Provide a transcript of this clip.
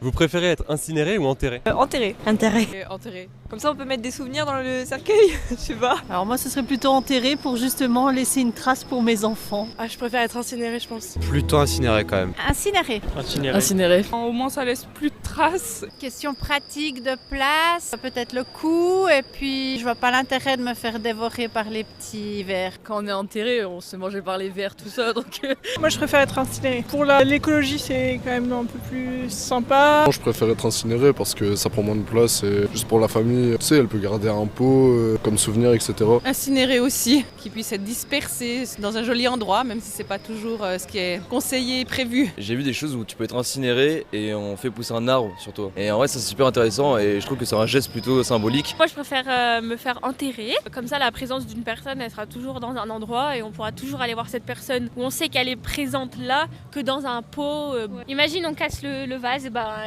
Vous préférez être incinéré ou enterré? Enterré. Enterré. Comme ça on peut mettre des souvenirs dans le cercueil, je sais pas. Alors moi ce serait plutôt enterré pour justement laisser une trace pour mes enfants. Ah, je préfère être incinéré, je pense. Plutôt incinéré quand même. Incinéré. Incinéré. Au moins ça laisse plus de traces. Question pratique de place, peut-être le coût, et puis je vois pas l'intérêt de me faire dévorer par les petits vers. Quand on est enterré, on se fait manger par les vers, tout ça, donc... Moi je préfère être incinéré. Pour l'écologie c'est quand même un peu plus sympa. Je préfère être incinéré parce que ça prend moins de place et juste pour la famille, tu sais, elle peut garder un pot comme souvenir, etc. Incinéré aussi, qui puisse être dispersé dans un joli endroit, même si c'est pas toujours ce qui est conseillé et prévu. J'ai vu des choses où tu peux être incinéré et on fait pousser un arbre sur toi. Et en vrai ça c'est super intéressant et je trouve que c'est un geste plutôt symbolique. Moi je préfère me faire enterrer, comme ça la présence d'une personne elle sera toujours dans un endroit et on pourra toujours aller voir cette personne où on sait qu'elle est présente là que dans un pot. Imagine on casse le vase, et ben